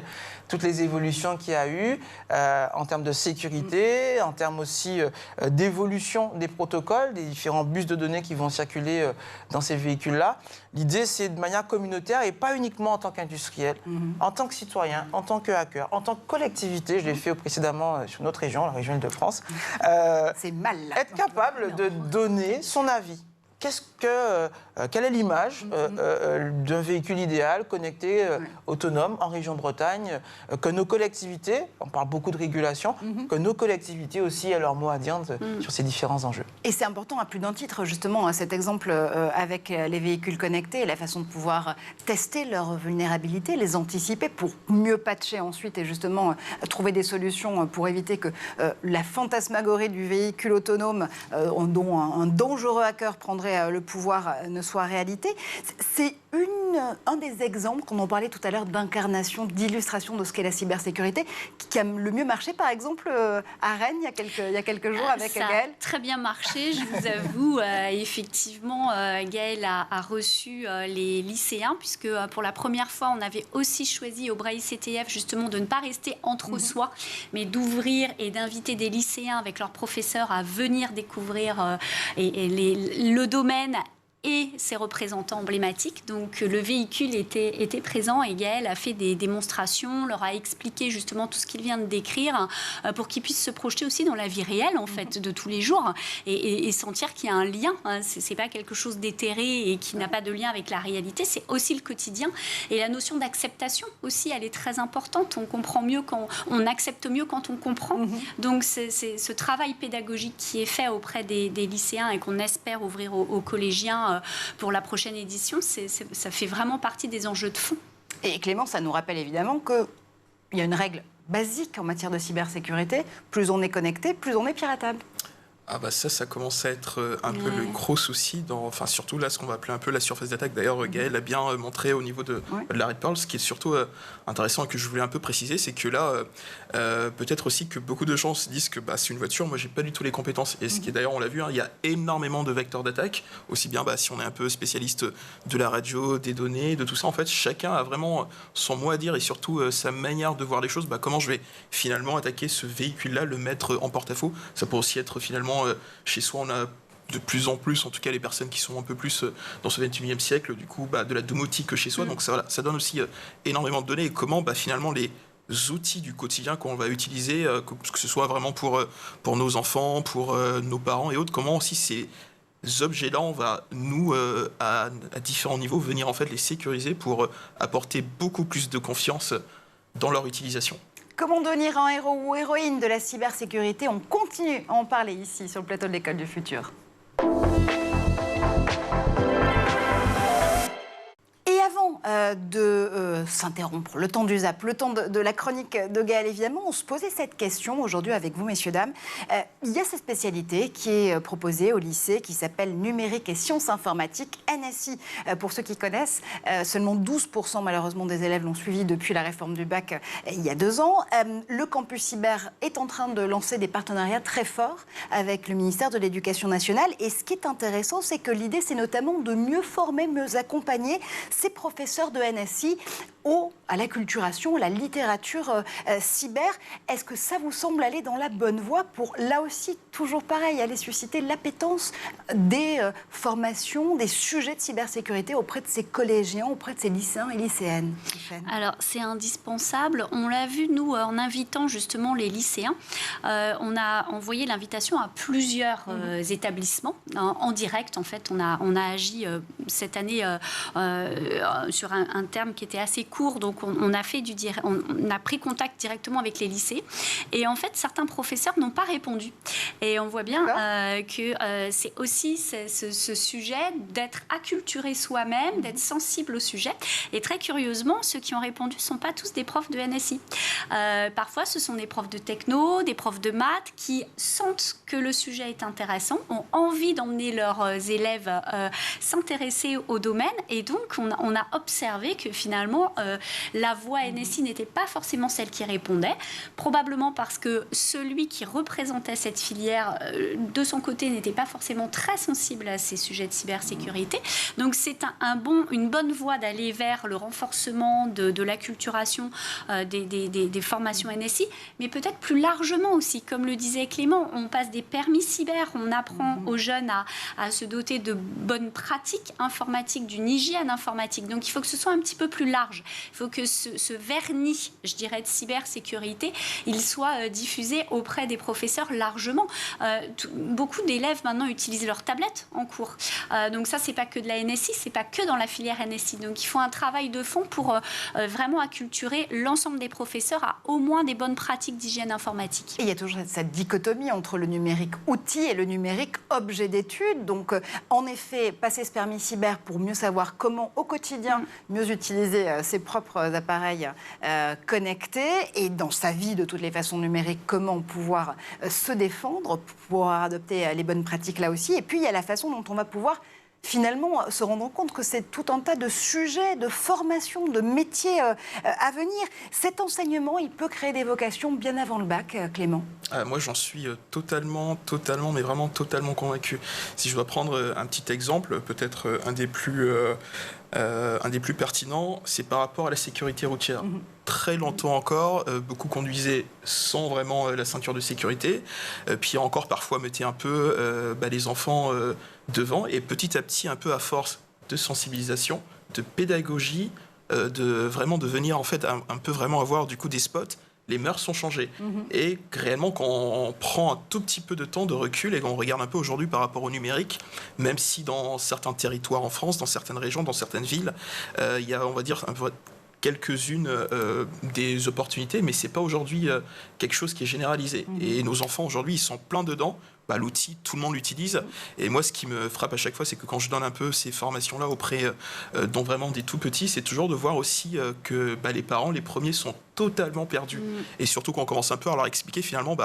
Speaker 2: toutes les évolutions qu'il y a eu en termes de sécurité, en termes aussi d'évolution des protocoles, des différents bus de données qui vont circuler dans ces véhicules-là. L'idée, c'est de manière communautaire et pas uniquement en tant qu'industriel, en tant que citoyen, en tant que hacker, en tant que collectivité. Je l'ai fait précédemment sur notre région, la région Île-de-France.
Speaker 1: C'est mal.
Speaker 2: Être capable de donner son avis. Quelle est l'image d'un véhicule idéal, connecté, autonome, en région Bretagne, que nos collectivités, on parle beaucoup de régulation, que nos collectivités aussi aient leur mot à dire sur ces différents enjeux.
Speaker 1: Et c'est important à plus d'un titre, justement, cet exemple avec les véhicules connectés et la façon de pouvoir tester leurs vulnérabilités, les anticiper pour mieux patcher ensuite et justement trouver des solutions pour éviter que la fantasmagorie du véhicule autonome dont un dangereux hacker prendrait le pouvoir ne soit réalité. C'est un des exemples, qu'on en parlait tout à l'heure, d'incarnation, d'illustration de ce qu'est la cybersécurité, qui a le mieux marché, par exemple, à Rennes, il y a quelques jours, avec Gaëlle.
Speaker 3: Ça a très bien marché, je vous avoue. Effectivement, Gaëlle a reçu les lycéens, puisque pour la première fois, on avait aussi choisi au Braille CTF, justement, de ne pas rester entre soi, mais d'ouvrir et d'inviter des lycéens avec leurs professeurs à venir découvrir le domaine et ses représentants emblématiques. Donc le véhicule était présent et Gaëlle a fait des démonstrations, leur a expliqué justement tout ce qu'il vient de décrire pour qu'ils puissent se projeter aussi dans la vie réelle en fait de tous les jours et sentir qu'il y a un lien. C'est pas quelque chose d'éthéré et qui n'a pas de lien avec la réalité, c'est aussi le quotidien. Et la notion d'acceptation aussi, elle est très importante. On comprend mieux quand on accepte mieux quand on comprend. Donc c'est ce travail pédagogique qui est fait auprès des lycéens et qu'on espère ouvrir aux collégiens pour la prochaine édition, ça fait vraiment partie des enjeux de fond.
Speaker 1: Et Clément, ça nous rappelle évidemment qu'il y a une règle basique en matière de cybersécurité, plus on est connecté, plus on est piratable.
Speaker 4: Ah bah ça commence à être un peu le gros souci, surtout là ce qu'on va appeler un peu la surface d'attaque. D'ailleurs, Gaëlle a bien montré au niveau de la Red Pearl. Ce qui est surtout intéressant et que je voulais un peu préciser, c'est que là, peut-être aussi que beaucoup de gens se disent que c'est une voiture, moi j'ai pas du tout les compétences. Et ce qui est d'ailleurs, on l'a vu, il y a énormément de vecteurs d'attaque, aussi bien si on est un peu spécialiste de la radio, des données, de tout ça. En fait, chacun a vraiment son mot à dire et surtout sa manière de voir les choses. Comment je vais finalement attaquer ce véhicule-là, le mettre en porte-à-faux. Ça peut aussi être finalement chez soi, on a de plus en plus, en tout cas les personnes qui sont un peu plus dans ce 21e siècle, du coup, de la domotique chez soi. Donc ça donne aussi énormément de données et comment finalement les outils du quotidien qu'on va utiliser, que ce soit vraiment pour nos enfants, pour nos parents et autres, comment aussi ces objets-là, on va, nous, à différents niveaux, venir en fait les sécuriser pour apporter beaucoup plus de confiance dans leur utilisation.
Speaker 1: Comment devenir un héros ou héroïne de la cybersécurité? On continue à en parler ici, sur le plateau de l'École du Futur. Et avant de s'interrompre, le temps du zap, le temps de la chronique de Gaëlle, évidemment, on se posait cette question aujourd'hui avec vous, messieurs, dames. Il y a cette spécialité qui est proposée au lycée, qui s'appelle Numérique et Sciences Informatiques, NSI. Pour ceux qui connaissent, seulement 12% malheureusement des élèves l'ont suivi depuis la réforme du bac il y a 2 ans. Le campus cyber est en train de lancer des partenariats très forts avec le ministère de l'Éducation nationale. Et ce qui est intéressant, c'est que l'idée, c'est notamment de mieux former, mieux accompagner ces professeurs de NSI à l'acculturation, la littérature cyber. Est-ce que ça vous semble aller dans la bonne voie pour, là aussi, toujours pareil, aller susciter l'appétence des formations, des sujets de cybersécurité auprès de ces collégiens, auprès de ces lycéens et lycéennes?
Speaker 3: Alors, c'est indispensable. On l'a vu, nous, en invitant justement les lycéens. On a envoyé l'invitation à plusieurs établissements en direct. En fait, on a agi cette année sur un terme qui était assez court, donc on a pris contact directement avec les lycées. Et en fait, certains professeurs n'ont pas répondu. Et on voit bien que c'est aussi ce sujet d'être acculturé soi-même, d'être sensible au sujet. Et très curieusement, ceux qui ont répondu ne sont pas tous des profs de NSI. Parfois, ce sont des profs de techno, des profs de maths qui sentent que le sujet est intéressant, ont envie d'emmener leurs élèves s'intéresser au domaine. Et donc, on a observé que finalement, la voix NSI n'était pas forcément celle qui répondait, probablement parce que celui qui représentait cette filière, de son côté, n'était pas forcément très sensible à ces sujets de cybersécurité. Donc, c'est une bonne voie d'aller vers le renforcement de l'acculturation des formations NSI, mais peut-être plus largement aussi. Comme le disait Clément, on passe des permis cyber, on apprend aux jeunes à se doter de bonnes pratiques informatiques, d'une hygiène informatique. Donc, il faut que ce soit un petit peu plus large. Il faut que ce vernis, je dirais, de cybersécurité, il soit diffusé auprès des professeurs largement. Beaucoup d'élèves maintenant utilisent leur tablette en cours. Donc ça, c'est pas que de la NSI, c'est pas que dans la filière NSI. Donc il faut un travail de fond pour vraiment acculturer l'ensemble des professeurs à au moins des bonnes pratiques d'hygiène informatique.
Speaker 1: Et il y a toujours cette dichotomie entre le numérique outil et le numérique objet d'étude. Donc en effet, passer ce permis cyber pour mieux savoir comment au quotidien mieux utiliser ses propres appareils connectés et dans sa vie de toutes les façons numériques, comment pouvoir se défendre, pouvoir adopter les bonnes pratiques là aussi. Et puis il y a la façon dont on va pouvoir finalement se rendre compte que c'est tout un tas de sujets, de formations, de métiers à venir. Cet enseignement, il peut créer des vocations bien avant le bac, Clément.
Speaker 4: Moi, j'en suis totalement, mais vraiment totalement convaincu. Si je dois prendre un petit exemple, peut-être un des plus pertinents, c'est par rapport à la sécurité routière. Très longtemps encore, beaucoup conduisaient sans vraiment la ceinture de sécurité, puis encore parfois mettaient un peu les enfants devant, et petit à petit, un peu à force de sensibilisation, de pédagogie, de venir en fait un peu vraiment avoir du coup des spots. Les mœurs sont changées. Et réellement, quand on prend un tout petit peu de temps de recul et qu'on regarde un peu aujourd'hui par rapport au numérique, même si dans certains territoires en France, dans certaines régions, dans certaines villes, il y a, on va dire, quelques-unes des opportunités, mais c'est pas aujourd'hui quelque chose qui est généralisé. Et nos enfants aujourd'hui, ils sont pleins dedans. L'outil, tout le monde l'utilise. Et moi, ce qui me frappe à chaque fois, c'est que quand je donne un peu ces formations-là auprès dont vraiment des tout petits, c'est toujours de voir aussi que les parents, les premiers, sont totalement perdus. Et surtout quand on commence un peu à leur expliquer finalement,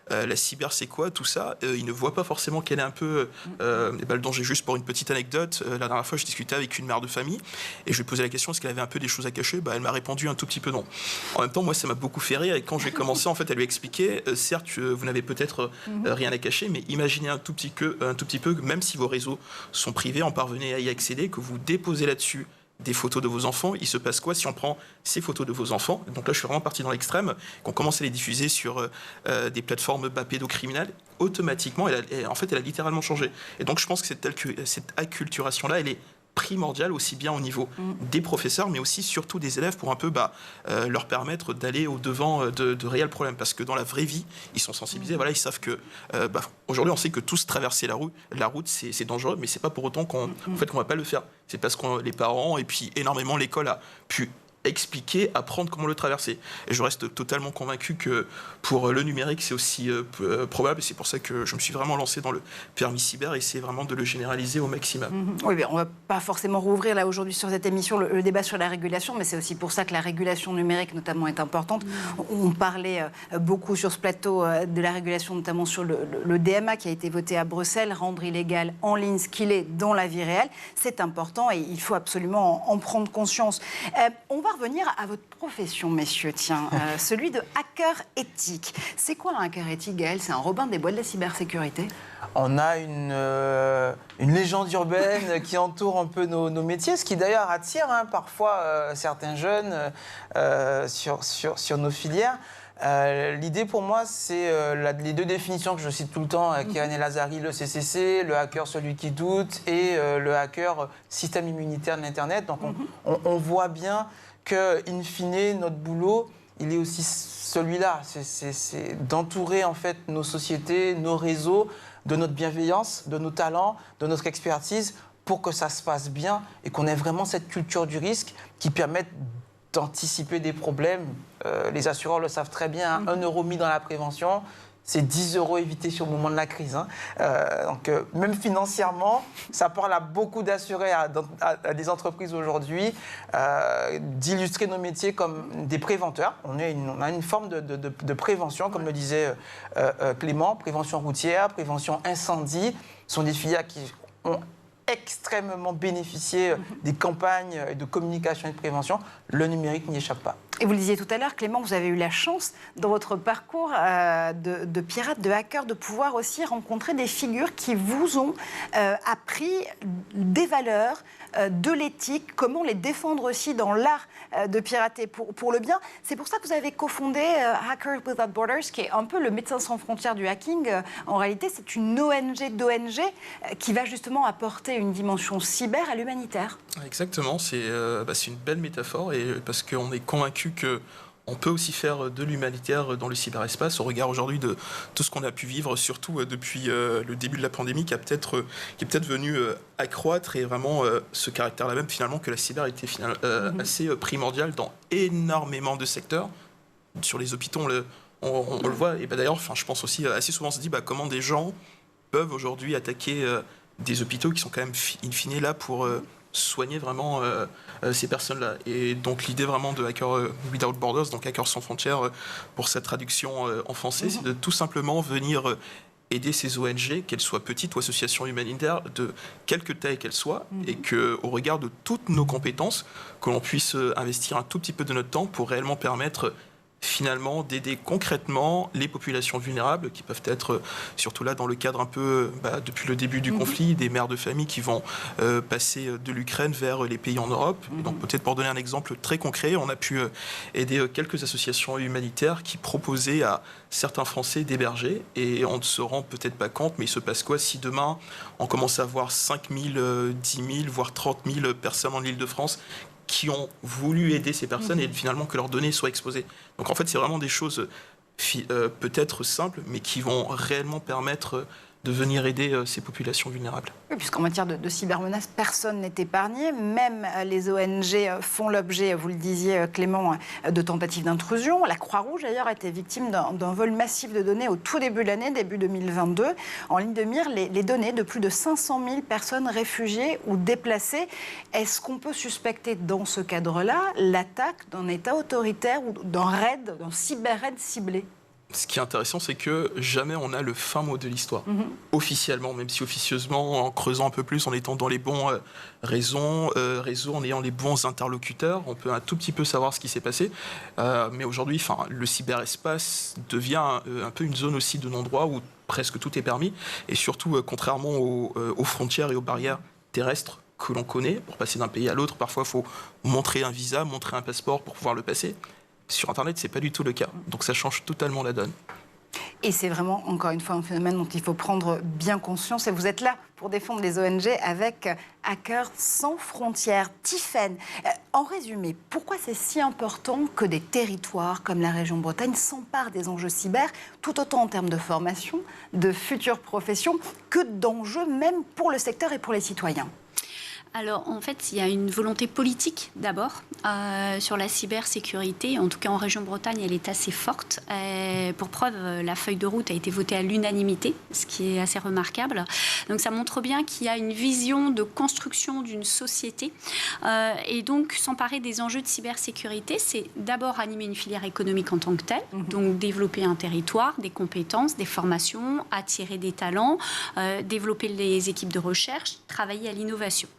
Speaker 4: la cyber, c'est quoi, tout ça, ils ne voient pas forcément quelle est un peu le danger. Juste pour une petite anecdote, la dernière fois, je discutais avec une mère de famille et je lui posais la question, est-ce qu'elle avait un peu des choses à cacher ? Elle m'a répondu un tout petit peu non. En même temps, moi, ça m'a beaucoup fait rire et quand j'ai commencé en fait à lui expliquer, certes, vous n'avez peut-être rien à cacher, mais imaginez un tout petit peu, même si vos réseaux sont privés, en parvenez à y accéder, que vous déposez là-dessus des photos de vos enfants, il se passe quoi si on prend ces photos de vos enfants ? Donc là, je suis vraiment parti dans l'extrême, qu'on commence à les diffuser sur des plateformes pédocriminelles, automatiquement, elle a littéralement changé. Et donc, je pense que cette acculturation-là, elle est primordiale aussi bien au niveau des professeurs, mais aussi surtout des élèves pour un peu leur permettre d'aller au-devant de réels problèmes. Parce que dans la vraie vie, ils sont sensibilisés. Voilà, ils savent que aujourd'hui, on sait que tous traverser la route, c'est dangereux, mais c'est pas pour autant qu'on va pas le faire. C'est parce que les parents et puis énormément l'école a pu expliquer, apprendre comment le traverser. Et je reste totalement convaincu que pour le numérique, c'est aussi probable. Et c'est pour ça que je me suis vraiment lancé dans le permis cyber et essayer vraiment de le généraliser au maximum.
Speaker 1: Oui, mais on ne va pas forcément rouvrir là aujourd'hui sur cette émission le débat sur la régulation, mais c'est aussi pour ça que la régulation numérique notamment est importante. On parlait beaucoup sur ce plateau de la régulation, notamment sur le DMA qui a été voté à Bruxelles, rendre illégal en ligne ce qu'il est dans la vie réelle. C'est important et il faut absolument en prendre conscience. On va revenir à votre profession, messieurs, celui de hacker éthique. C'est quoi un hacker éthique, Gaël ? C'est un Robin des Bois de la cybersécurité ?
Speaker 2: On a une légende urbaine qui entoure un peu nos métiers, ce qui d'ailleurs attire parfois certains jeunes sur nos filières. L'idée pour moi, c'est les deux définitions que je cite tout le temps, Kéran El Azari, le CCC, le hacker celui qui doute et le hacker système immunitaire de l'Internet. Donc on voit bien que, in fine, notre boulot, il est aussi celui-là, c'est d'entourer en fait nos sociétés, nos réseaux, de notre bienveillance, de nos talents, de notre expertise, pour que ça se passe bien et qu'on ait vraiment cette culture du risque qui permette d'anticiper des problèmes. Les assureurs le savent très bien, 1 euro mis dans la prévention, c'est 10 euros évités sur le moment de la crise. Donc, même financièrement, ça parle à beaucoup d'assurés, à des entreprises aujourd'hui, d'illustrer nos métiers comme des préventeurs. On a une forme de prévention, comme le disait Clément, prévention routière, prévention incendie. Ce sont des filières qui ont extrêmement bénéficié des campagnes de communication et de prévention. Le numérique n'y échappe pas.
Speaker 1: Et vous le disiez tout à l'heure, Clément, vous avez eu la chance, dans votre parcours de pirate, de hacker, de pouvoir aussi rencontrer des figures qui vous ont appris des valeurs, de l'éthique, comment les défendre aussi dans l'art de pirater pour le bien. C'est pour ça que vous avez cofondé Hackers Without Borders, qui est un peu le Médecins sans frontières du hacking. En réalité, c'est une ONG d'ONG qui va justement apporter une dimension cyber à l'humanitaire.
Speaker 4: Exactement, c'est une belle métaphore, et parce qu'on est convaincu qu'on peut aussi faire de l'humanitaire dans le cyberespace au regard aujourd'hui de tout ce qu'on a pu vivre, surtout depuis le début de la pandémie, qui est peut-être venu accroître et vraiment ce caractère-là même finalement que la cyber était assez primordiale dans énormément de secteurs. Sur les hôpitaux, on le voit, et d'ailleurs, je pense aussi assez souvent on se dit comment des gens peuvent aujourd'hui attaquer des hôpitaux qui sont quand même in fine là pour soigner vraiment ces personnes-là. Et donc l'idée vraiment de Hackers Without Borders, donc Hackers sans frontières pour sa traduction en français, c'est de tout simplement venir aider ces ONG, qu'elles soient petites ou associations humanitaires, de quelque taille qu'elles soient, et qu'au regard de toutes nos compétences, que l'on puisse investir un tout petit peu de notre temps pour réellement permettre finalement d'aider concrètement les populations vulnérables qui peuvent être, surtout là dans le cadre un peu, depuis le début du conflit, des mères de famille qui vont passer de l'Ukraine vers les pays en Europe. Et donc peut-être pour donner un exemple très concret, on a pu aider quelques associations humanitaires qui proposaient à certains Français d'héberger, et on ne se rend peut-être pas compte, mais il se passe quoi si demain on commence à avoir 5 000, 10 000, voire 30 000 personnes en Île-de-France qui ont voulu aider ces personnes et finalement que leurs données soient exposées. Donc en fait, c'est vraiment des choses peut-être simples, mais qui vont réellement permettre de venir aider ces populations vulnérables.
Speaker 1: Oui, puisqu'en matière de cybermenaces, personne n'est épargné. Même les ONG font l'objet, vous le disiez Clément, de tentatives d'intrusion. La Croix-Rouge, d'ailleurs, a été victime d'un vol massif de données au tout début de l'année, début 2022. En ligne de mire, les données de plus de 500 000 personnes réfugiées ou déplacées. Est-ce qu'on peut suspecter dans ce cadre-là l'attaque d'un État autoritaire ou d'un raid, d'un cyber-raid ciblé ?
Speaker 4: Ce qui est intéressant, c'est que jamais on a le fin mot de l'histoire. Officiellement, même si officieusement, en creusant un peu plus, en étant dans les bons réseaux, en ayant les bons interlocuteurs, on peut un tout petit peu savoir ce qui s'est passé. Mais aujourd'hui, le cyberespace devient un peu une zone aussi de non-droit où presque tout est permis. Et surtout, contrairement aux frontières et aux barrières terrestres que l'on connaît, pour passer d'un pays à l'autre, parfois il faut montrer un visa, montrer un passeport pour pouvoir le passer. Sur Internet, ce n'est pas du tout le cas. Donc ça change totalement la donne.
Speaker 1: Et c'est vraiment, encore une fois, un phénomène dont il faut prendre bien conscience. Et vous êtes là pour défendre les ONG avec Hackers sans frontières. Tiffaine, en résumé, pourquoi c'est si important que des territoires comme la région Bretagne s'emparent des enjeux cyber, tout autant en termes de formation, de futures professions, que d'enjeux même pour le secteur et pour les citoyens ?
Speaker 3: Alors, en fait, il y a une volonté politique, d'abord, sur la cybersécurité. En tout cas, en région Bretagne, elle est assez forte. Pour preuve, la feuille de route a été votée à l'unanimité, ce qui est assez remarquable. Donc, ça montre bien qu'il y a une vision de construction d'une société. Et donc, s'emparer des enjeux de cybersécurité, c'est d'abord animer une filière économique en tant que telle. Donc, développer un territoire, des compétences, des formations, attirer des talents, développer les équipes de recherche, travailler à l'innovation.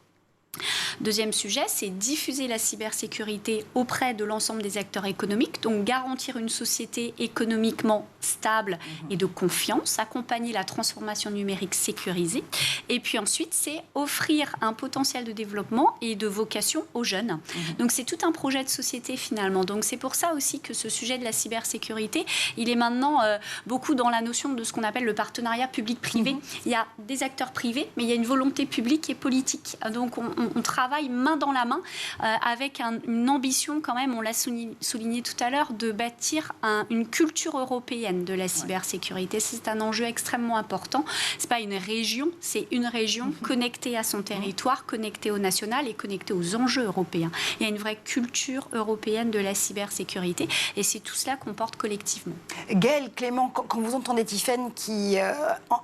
Speaker 3: Deuxième sujet, c'est diffuser la cybersécurité auprès de l'ensemble des acteurs économiques, donc garantir une société économiquement stable et de confiance, accompagner la transformation numérique sécurisée. Et puis ensuite, c'est offrir un potentiel de développement et de vocation aux jeunes. Donc c'est tout un projet de société finalement. Donc c'est pour ça aussi que ce sujet de la cybersécurité, il est maintenant beaucoup dans la notion de ce qu'on appelle le partenariat public-privé. Il y a des acteurs privés, mais il y a une volonté publique et politique. Donc on travaille travaille main dans la main avec une ambition quand même, on l'a souligné tout à l'heure, de bâtir une culture européenne de la cybersécurité. C'est un enjeu extrêmement important. Ce n'est pas une région, c'est une région connectée à son territoire, connectée au national et connectée aux enjeux européens. Il y a une vraie culture européenne de la cybersécurité et c'est tout cela qu'on porte collectivement.
Speaker 1: Gaëlle, Clément, quand vous entendez Tiffaine qui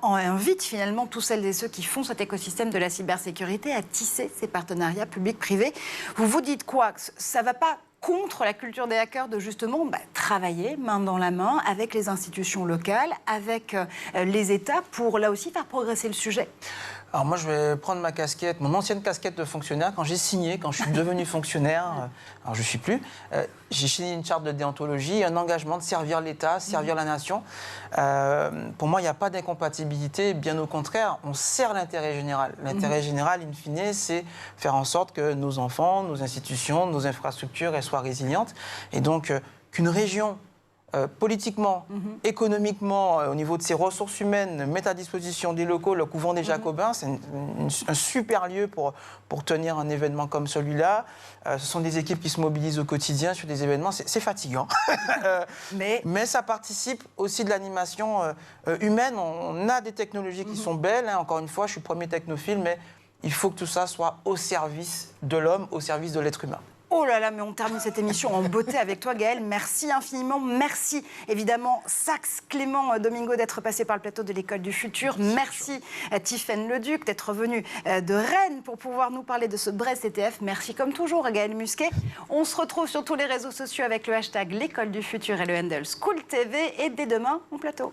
Speaker 1: invite finalement tous celles et ceux qui font cet écosystème de la cybersécurité à tisser ces partenariats publics-privés, vous vous dites quoi? Ça ne va pas contre la culture des hackers de justement travailler main dans la main avec les institutions locales, avec les États pour là aussi faire progresser le sujet?
Speaker 2: Alors moi, je vais prendre ma casquette, mon ancienne casquette de fonctionnaire. Quand j'ai signé, quand je suis devenu fonctionnaire, alors je ne suis plus, j'ai signé une charte de déontologie, un engagement de servir l'État, servir la nation. Pour moi, il n'y a pas d'incompatibilité, bien au contraire, on sert l'intérêt général. L'intérêt général, in fine, c'est faire en sorte que nos enfants, nos institutions, nos infrastructures, elles soient résilientes. Et donc, qu'une région politiquement, économiquement, au niveau de ses ressources humaines, mettre à disposition des locaux, le couvent des Jacobins, c'est un super lieu pour tenir un événement comme celui-là. Ce sont des équipes qui se mobilisent au quotidien sur des événements. C'est fatigant, mais ça participe aussi de l'animation humaine. On a des technologies qui sont belles. Encore une fois, je suis le premier technophile, mais il faut que tout ça soit au service de l'homme, au service de l'être humain.
Speaker 1: Oh là là, mais on termine cette émission en beauté avec toi, Gaëlle. Merci infiniment. Merci, évidemment, Sax, Clément, Domingo, d'être passé par le plateau de l'École du Futur. Merci, Tiffaine Leduc, d'être venue de Rennes pour pouvoir nous parler de ce BREZ CTF. Merci, comme toujours, Gaëlle Musquet. On se retrouve sur tous les réseaux sociaux avec le hashtag l'École du Futur et le handle School TV. Et dès demain, en plateau.